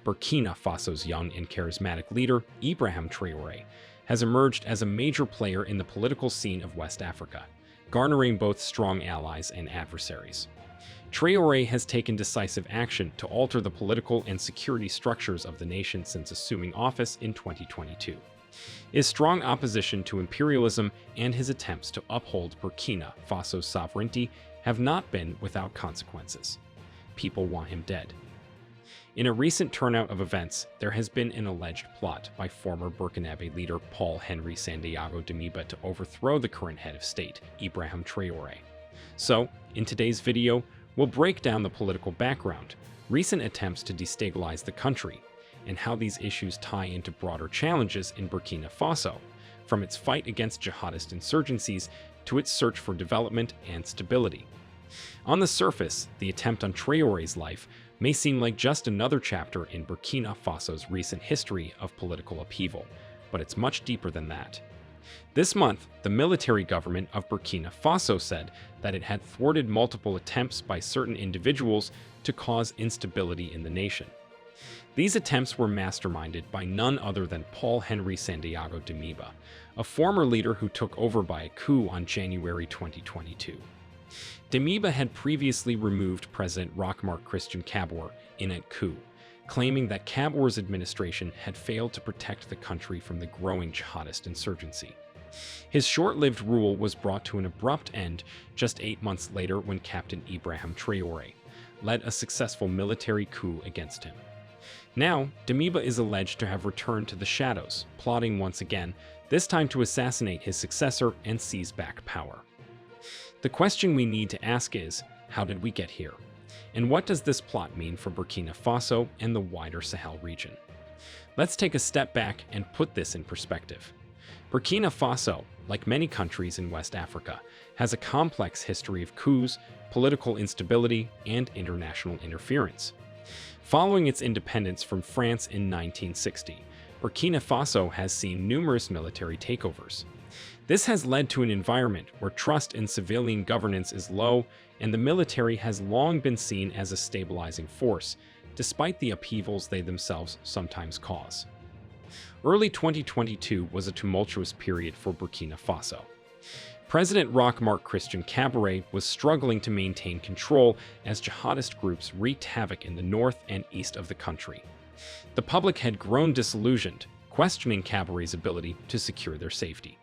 Burkina Faso's young and charismatic leader, Ibrahim Traoré, has emerged as a major player in the political scene of West Africa, garnering both strong allies and adversaries. Traoré has taken decisive action to alter the political and security structures of the nation since assuming office in 2022. His strong opposition to imperialism and his attempts to uphold Burkina Faso's sovereignty have not been without consequences. People want him dead. In a recent turnout of events, there has been an alleged plot by former Burkinabé leader Paul-Henri Sandaogo Damiba to overthrow the current head of state, Ibrahim Traoré. So, in today's video, we'll break down the political background, recent attempts to destabilize the country, and how these issues tie into broader challenges in Burkina Faso, from its fight against jihadist insurgencies to its search for development and stability. On the surface, the attempt on Traoré's life may seem like just another chapter in Burkina Faso's recent history of political upheaval, but it's much deeper than that. This month, the military government of Burkina Faso said that it had thwarted multiple attempts by certain individuals to cause instability in the nation. These attempts were masterminded by none other than Paul-Henri Sandaogo Damiba, a former leader who took over by a coup on January 2022. Damiba had previously removed President Roch-Marc Christian Kabore in a coup, claiming that Kabore's administration had failed to protect the country from the growing jihadist insurgency. His short-lived rule was brought to an abrupt end just 8 months later when Captain Ibrahim Traoré led a successful military coup against him. Now, Damiba is alleged to have returned to the shadows, plotting once again, this time to assassinate his successor and seize back power. The question we need to ask is, how did we get here? And what does this plot mean for Burkina Faso and the wider Sahel region? Let's take a step back and put this in perspective. Burkina Faso, like many countries in West Africa, has a complex history of coups, political instability, and international interference. Following its independence from France in 1960, Burkina Faso has seen numerous military takeovers. This has led to an environment where trust in civilian governance is low, and the military has long been seen as a stabilizing force, despite the upheavals they themselves sometimes cause. Early 2022 was a tumultuous period for Burkina Faso. President Roch-Marc Christian Kabore was struggling to maintain control as jihadist groups wreaked havoc in the north and east of the country. The public had grown disillusioned, questioning Kabore's ability to secure their safety.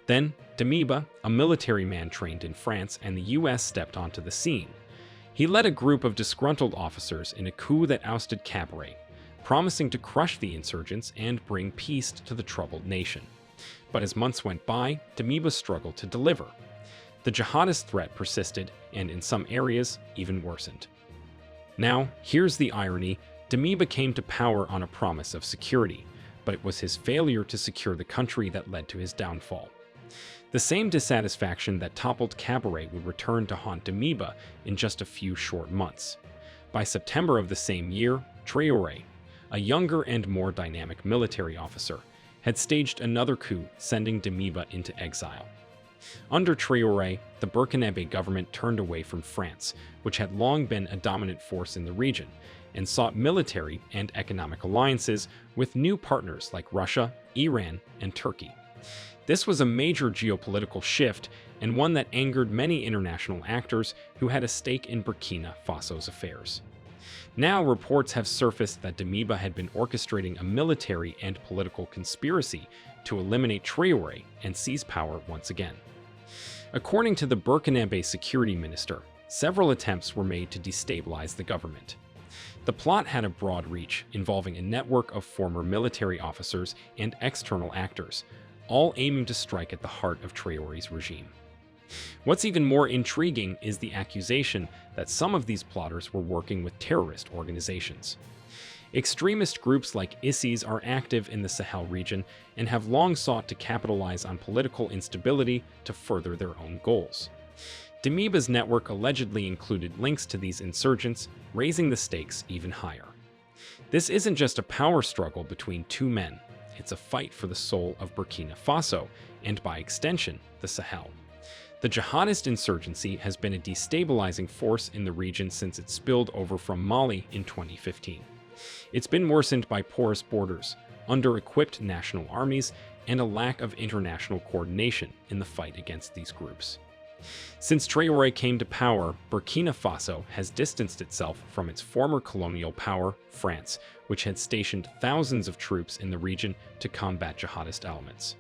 Then, Damiba, a military man trained in France and the US, stepped onto the scene. He led a group of disgruntled officers in a coup that ousted Kabore, promising to crush the insurgents and bring peace to the troubled nation. But as months went by, Damiba struggled to deliver. The jihadist threat persisted and, in some areas, even worsened. Now, here's the irony. Damiba came to power on a promise of security, but it was his failure to secure the country that led to his downfall. The same dissatisfaction that toppled Kabore would return to haunt Damiba in just a few short months. By September of the same year, Traoré, a younger and more dynamic military officer, had staged another coup, sending Damiba into exile. Under Traoré, the Burkinabé government turned away from France, which had long been a dominant force in the region, and sought military and economic alliances with new partners like Russia, Iran, and Turkey. This was a major geopolitical shift and one that angered many international actors who had a stake in Burkina Faso's affairs. Now, reports have surfaced that Damiba had been orchestrating a military and political conspiracy to eliminate Traoré and seize power once again. According to the Burkinabé security minister, several attempts were made to destabilize the government. The plot had a broad reach, involving a network of former military officers and external actors, all aiming to strike at the heart of Traoré's regime. What's even more intriguing is the accusation that some of these plotters were working with terrorist organizations. Extremist groups like ISIS are active in the Sahel region and have long sought to capitalize on political instability to further their own goals. Damiba's network allegedly included links to these insurgents, raising the stakes even higher. This isn't just a power struggle between two men, it's a fight for the soul of Burkina Faso, and by extension, the Sahel. The jihadist insurgency has been a destabilizing force in the region since it spilled over from Mali in 2015. It's been worsened by porous borders, under-equipped national armies, and a lack of international coordination in the fight against these groups. Since Traoré came to power, Burkina Faso has distanced itself from its former colonial power, France, which had stationed thousands of troops in the region to combat jihadist elements.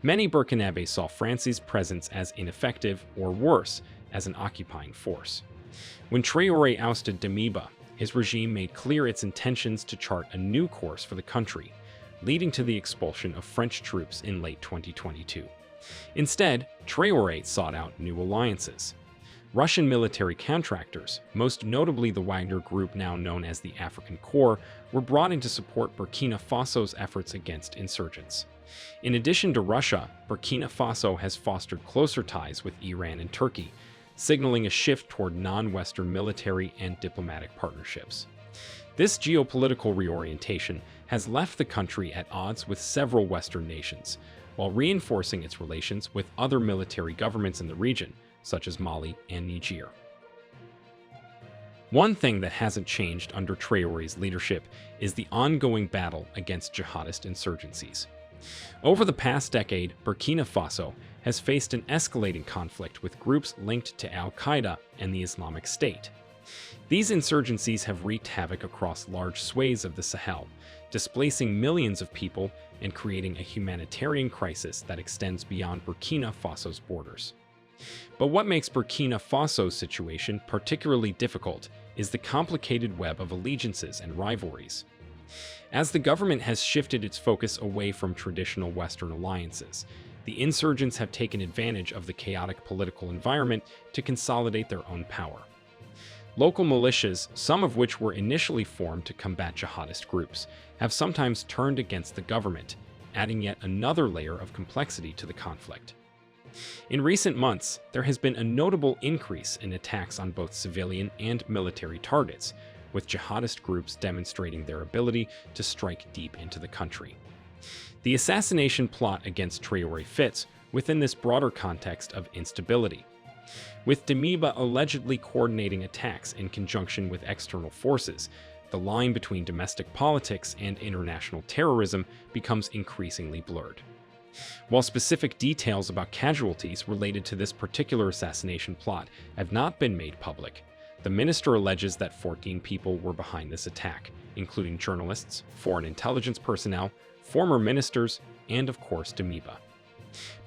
Many Burkinabé saw France's presence as ineffective, or worse, as an occupying force. When Traoré ousted Damiba, his regime made clear its intentions to chart a new course for the country, leading to the expulsion of French troops in late 2022. Instead, Traoré sought out new alliances. Russian military contractors, most notably the Wagner Group now known as the African Corps, were brought in to support Burkina Faso's efforts against insurgents. In addition to Russia, Burkina Faso has fostered closer ties with Iran and Turkey, signaling a shift toward non-Western military and diplomatic partnerships. This geopolitical reorientation has left the country at odds with several Western nations, while reinforcing its relations with other military governments in the region, such as Mali and Niger. One thing that hasn't changed under Traoré's leadership is the ongoing battle against jihadist insurgencies. Over the past decade, Burkina Faso has faced an escalating conflict with groups linked to al-Qaeda and the Islamic State. These insurgencies have wreaked havoc across large swathes of the Sahel, displacing millions of people and creating a humanitarian crisis that extends beyond Burkina Faso's borders. But what makes Burkina Faso's situation particularly difficult is the complicated web of allegiances and rivalries. As the government has shifted its focus away from traditional Western alliances, the insurgents have taken advantage of the chaotic political environment to consolidate their own power. Local militias, some of which were initially formed to combat jihadist groups, have sometimes turned against the government, adding yet another layer of complexity to the conflict. In recent months, there has been a notable increase in attacks on both civilian and military targets, with jihadist groups demonstrating their ability to strike deep into the country. The assassination plot against Traoré fits within this broader context of instability. With Damiba allegedly coordinating attacks in conjunction with external forces, the line between domestic politics and international terrorism becomes increasingly blurred. While specific details about casualties related to this particular assassination plot have not been made public, the minister alleges that 14 people were behind this attack, including journalists, foreign intelligence personnel, former ministers, and of course Damiba.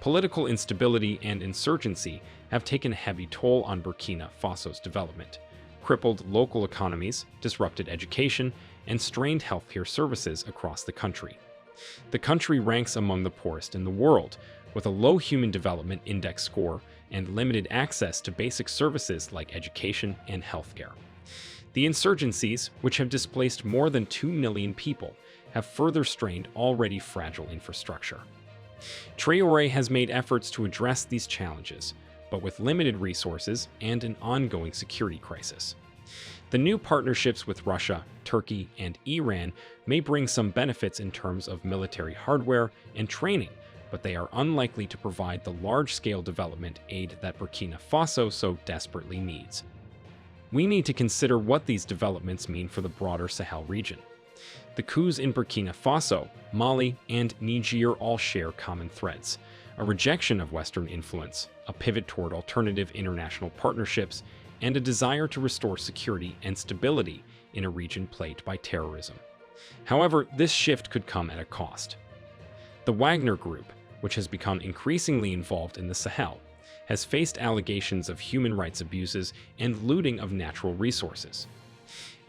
Political instability and insurgency have taken a heavy toll on Burkina Faso's development, crippled local economies, disrupted education, and strained healthcare services across the country. The country ranks among the poorest in the world, with a low Human Development Index score and limited access to basic services like education and healthcare. The insurgencies, which have displaced more than 2 million people, have further strained already fragile infrastructure. Traoré has made efforts to address these challenges, but with limited resources and an ongoing security crisis. The new partnerships with Russia, Turkey, and Iran may bring some benefits in terms of military hardware and training, but they are unlikely to provide the large-scale development aid that Burkina Faso so desperately needs. We need to consider what these developments mean for the broader Sahel region. The coups in Burkina Faso, Mali, and Niger all share common threads: a rejection of Western influence, a pivot toward alternative international partnerships, and a desire to restore security and stability in a region plagued by terrorism. However, this shift could come at a cost. The Wagner Group, which has become increasingly involved in the Sahel, has faced allegations of human rights abuses and looting of natural resources.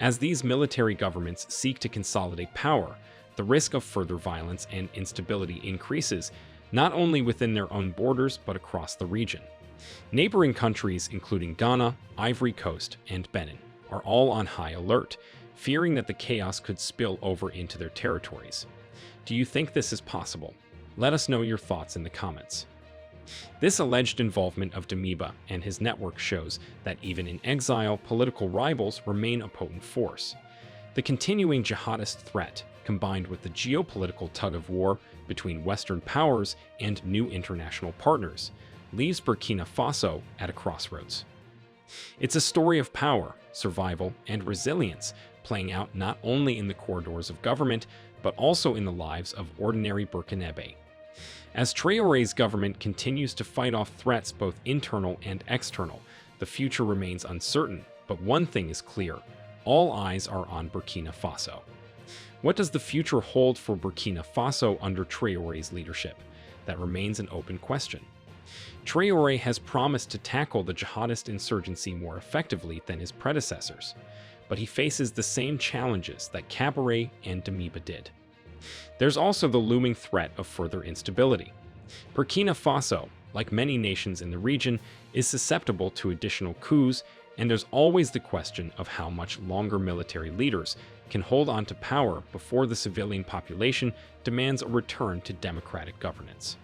As these military governments seek to consolidate power, the risk of further violence and instability increases, not only within their own borders but across the region. Neighboring countries, including Ghana, Ivory Coast, and Benin, are all on high alert, fearing that the chaos could spill over into their territories. Do you think this is possible? Let us know your thoughts in the comments. This alleged involvement of Damiba and his network shows that even in exile, political rivals remain a potent force. The continuing jihadist threat, combined with the geopolitical tug-of-war between Western powers and new international partners, leaves Burkina Faso at a crossroads. It's a story of power, survival, and resilience, playing out not only in the corridors of government, but also in the lives of ordinary Burkinabé. As Traoré's government continues to fight off threats both internal and external, the future remains uncertain, but one thing is clear: all eyes are on Burkina Faso. What does the future hold for Burkina Faso under Traoré's leadership? That remains an open question. Traoré has promised to tackle the jihadist insurgency more effectively than his predecessors, but he faces the same challenges that Traoré and Damiba did. There's also the looming threat of further instability. Burkina Faso, like many nations in the region, is susceptible to additional coups, and there's always the question of how much longer military leaders can hold on to power before the civilian population demands a return to democratic governance.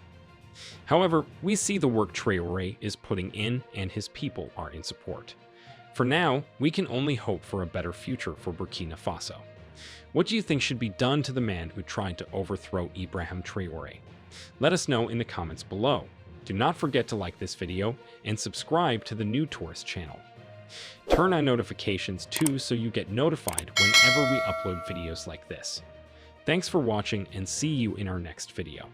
However, we see the work Traoré is putting in, and his people are in support. For now, we can only hope for a better future for Burkina Faso. What do you think should be done to the man who tried to overthrow Ibrahim Traoré? Let us know in the comments below. Do not forget to like this video and subscribe to the New Tourist channel. Turn on notifications too so you get notified whenever we upload videos like this. Thanks for watching, and see you in our next video.